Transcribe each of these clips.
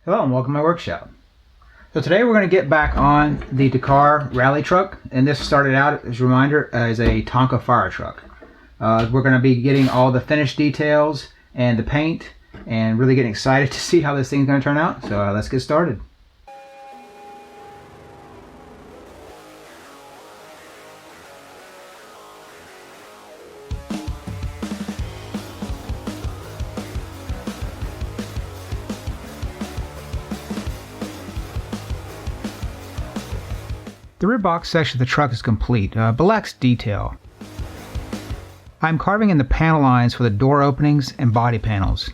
Hello and welcome to my workshop. So today we're going to get back on the Dakar rally truck, and this started out, as a reminder, as a Tonka fire truck. We're going to be getting all the finished details and the paint and really getting excited to see how this thing's going to turn out. So let's get started. The rear box section of the truck is complete, but lacks detail. I'm carving in the panel lines for the door openings and body panels.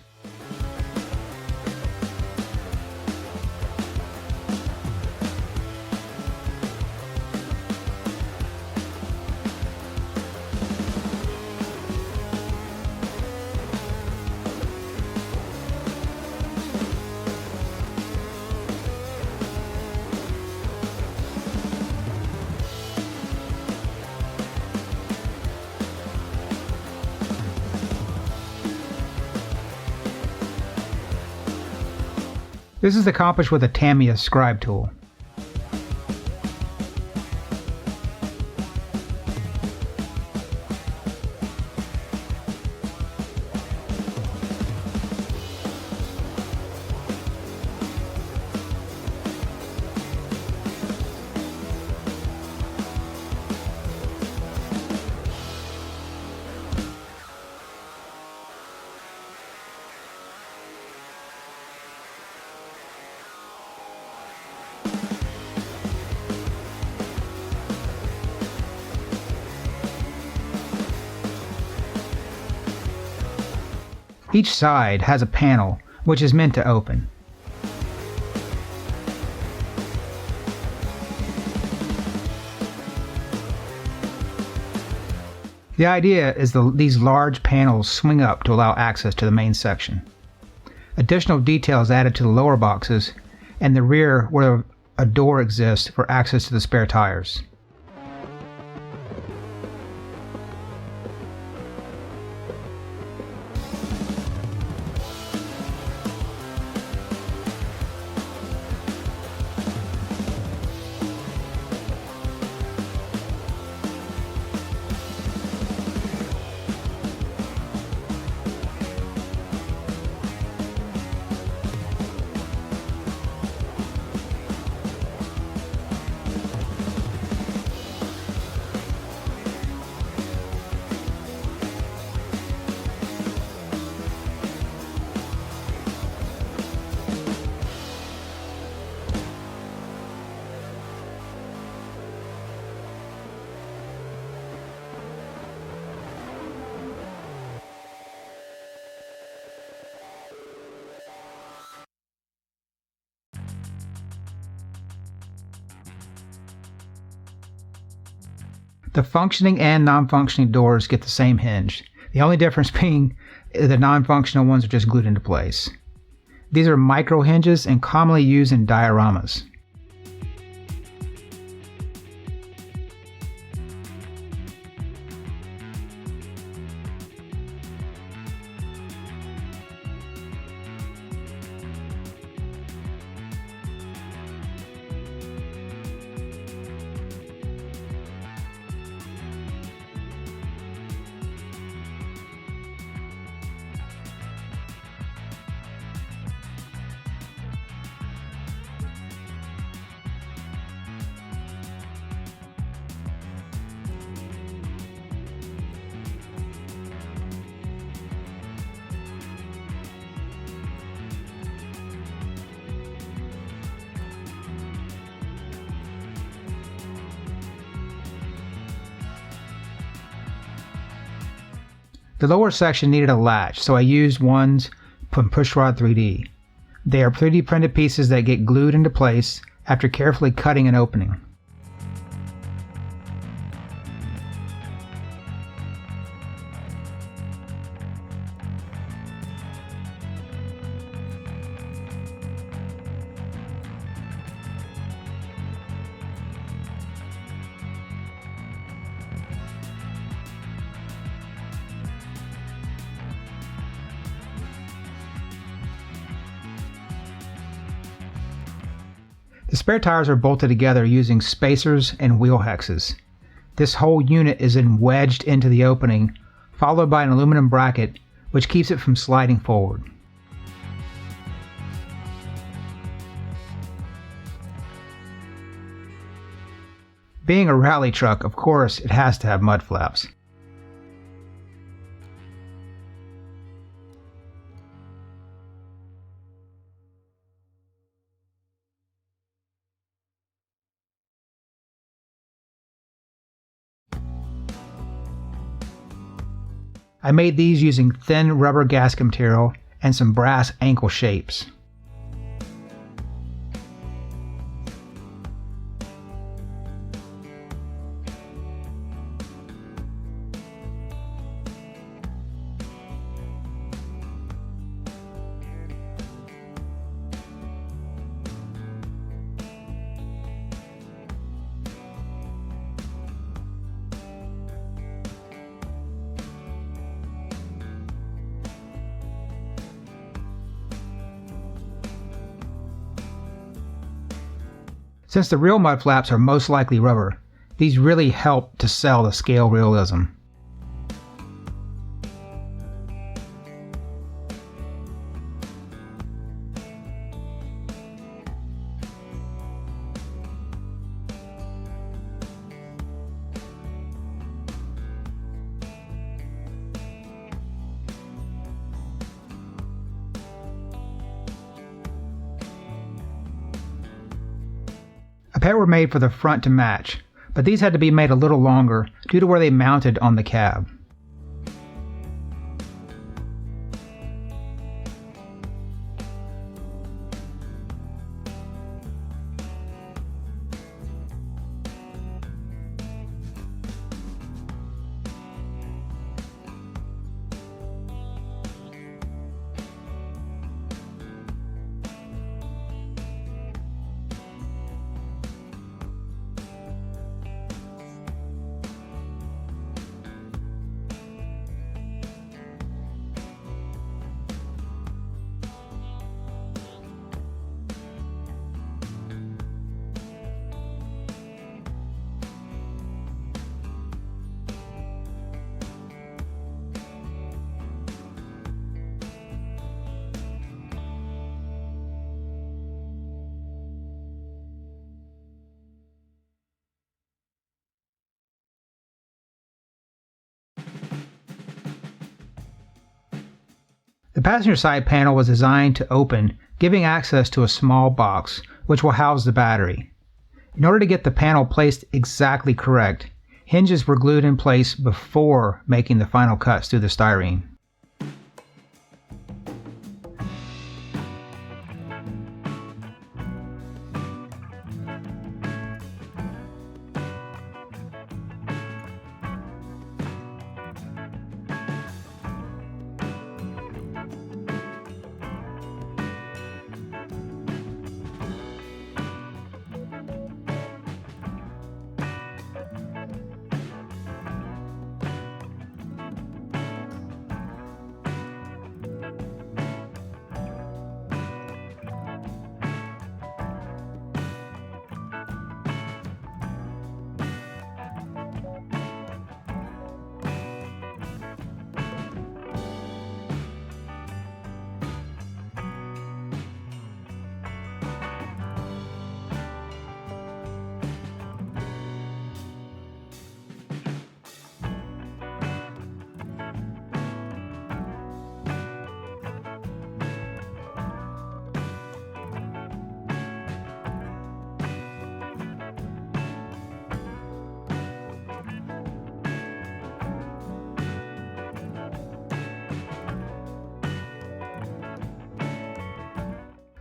This is accomplished with a Tamiya scribe tool. Each side has a panel which is meant to open. The idea is these large panels swing up to allow access to the main section. Additional details added to the lower boxes and the rear where a door exists for access to the spare tires. The functioning and non-functioning doors get the same hinge, the only difference being the non-functional ones are just glued into place. These are micro hinges and commonly used in dioramas. The lower section needed a latch, so I used ones from Pushrod 3D. They are 3D printed pieces that get glued into place after carefully cutting and opening. The spare tires are bolted together using spacers and wheel hexes. This whole unit is then wedged into the opening, followed by an aluminum bracket, which keeps it from sliding forward. Being a rally truck, of course, it has to have mud flaps. I made these using thin rubber gasket material and some brass ankle shapes. Since the real mud flaps are most likely rubber, these really help to sell the scale realism. A pair were made for the front to match, but these had to be made a little longer due to where they mounted on the cab. The passenger side panel was designed to open, giving access to a small box, which will house the battery. In order to get the panel placed exactly correct, hinges were glued in place before making the final cuts through the styrene.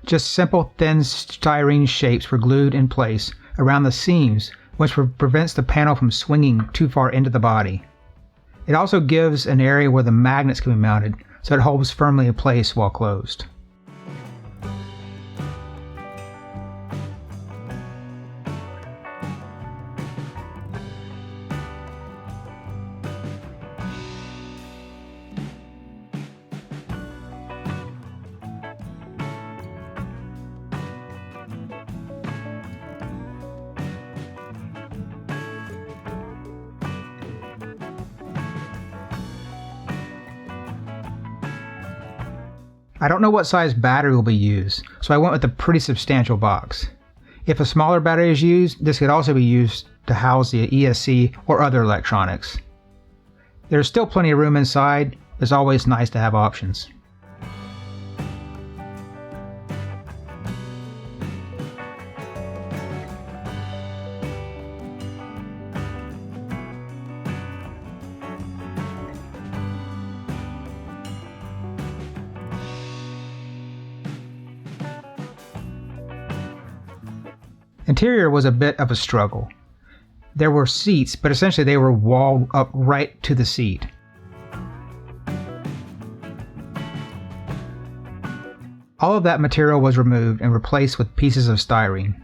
Just simple thin styrene shapes were glued in place around the seams, which prevents the panel from swinging too far into the body. It also gives an area where the magnets can be mounted, so it holds firmly in place while closed. I don't know what size battery will be used, so I went with a pretty substantial box. If a smaller battery is used, this could also be used to house the ESC or other electronics. There's still plenty of room inside. It's always nice to have options. Interior was a bit of a struggle. There were seats, but essentially they were walled up right to the seat. All of that material was removed and replaced with pieces of styrene.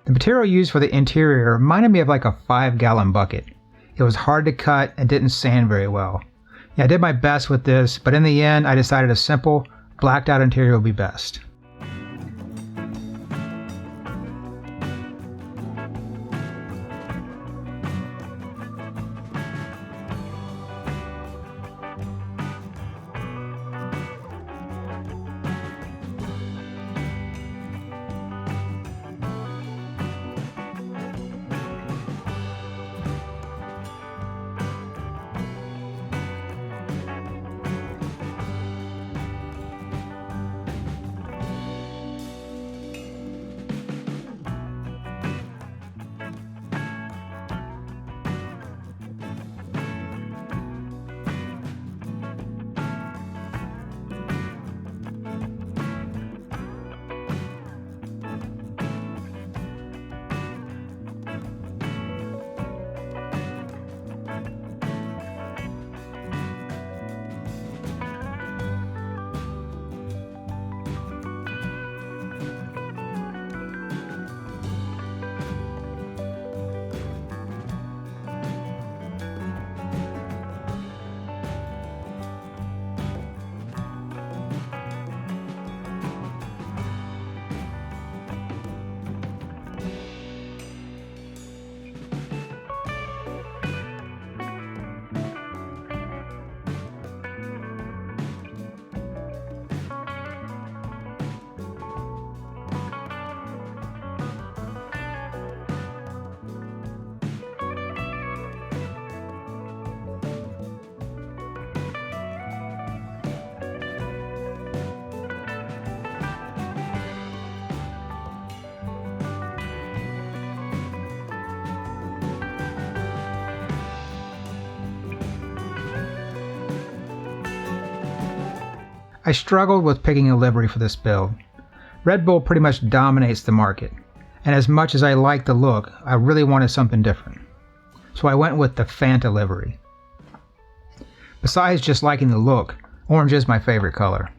The material used for the interior reminded me of like a 5-gallon bucket. It was hard to cut and didn't sand very well. Yeah, I did my best with this, but in the end I decided a simple, blacked out interior would be best. I struggled with picking a livery for this build. Red Bull pretty much dominates the market, and as much as I like the look, I really wanted something different. So I went with the Fanta livery. Besides just liking the look, orange is my favorite color.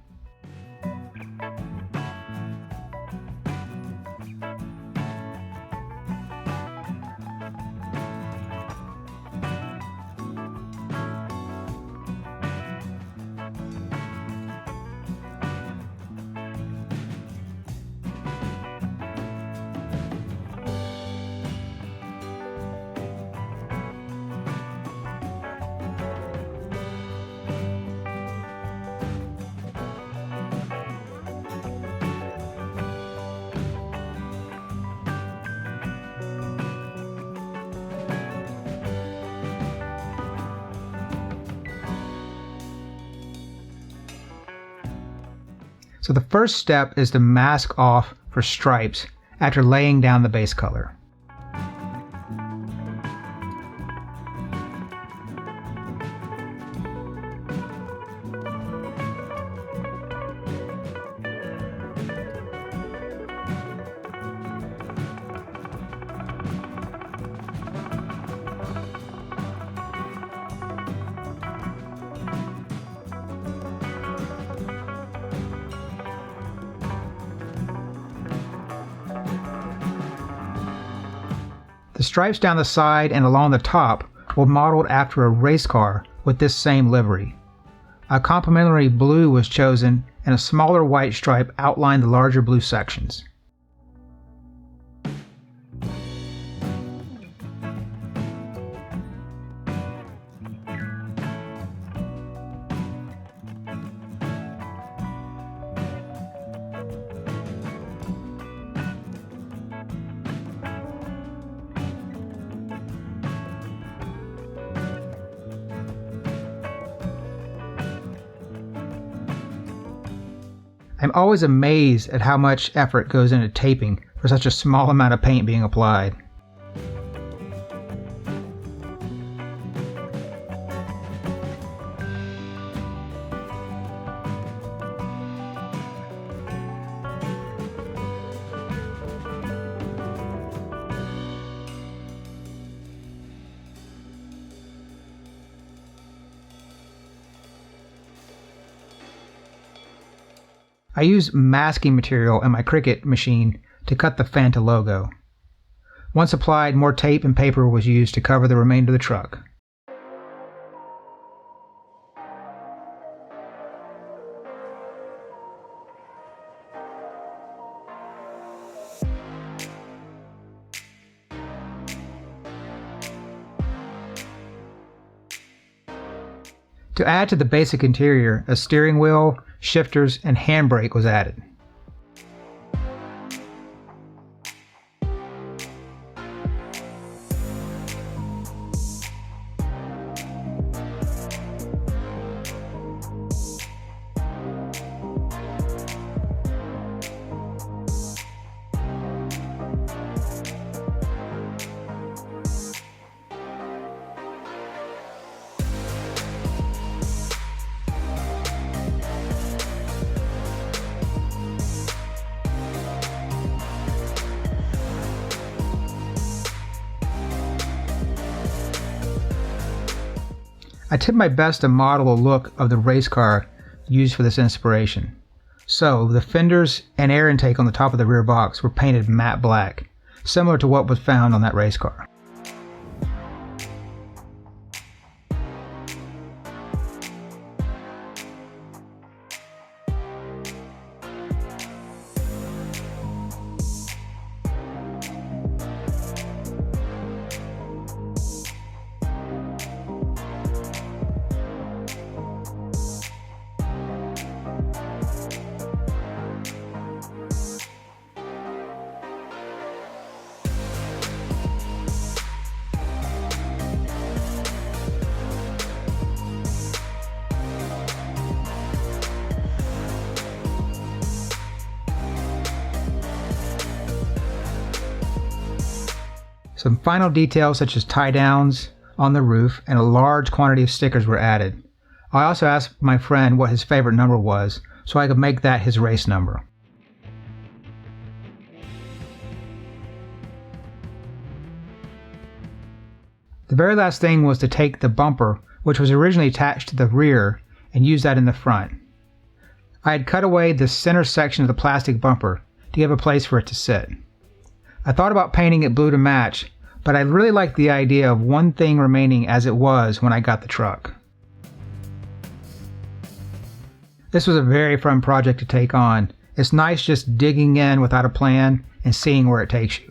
So the first step is to mask off for stripes after laying down the base color. stripes down the side and along the top were modeled after a race car with this same livery. A complementary blue was chosen and a smaller white stripe outlined the larger blue sections. I'm always amazed at how much effort goes into taping for such a small amount of paint being applied. I used masking material in my Cricut machine to cut the Fanta logo. Once applied, more tape and paper was used to cover the remainder of the truck. To add to the basic interior, a steering wheel, shifters, and handbrake was added. I did my best to model the look of the race car used for this inspiration. So, the fenders and air intake on the top of the rear box were painted matte black, similar to what was found on that race car. Some final details such as tie downs on the roof and a large quantity of stickers were added. I also asked my friend what his favorite number was so I could make that his race number. The very last thing was to take the bumper, which was originally attached to the rear, and use that in the front. I had cut away the center section of the plastic bumper to give a place for it to sit. I thought about painting it blue to match, but I really liked the idea of one thing remaining as it was when I got the truck. This was a very fun project to take on. It's nice just digging in without a plan and seeing where it takes you.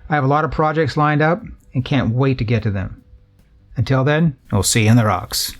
I have a lot of projects lined up and can't wait to get to them. Until then, we'll see you in the rocks.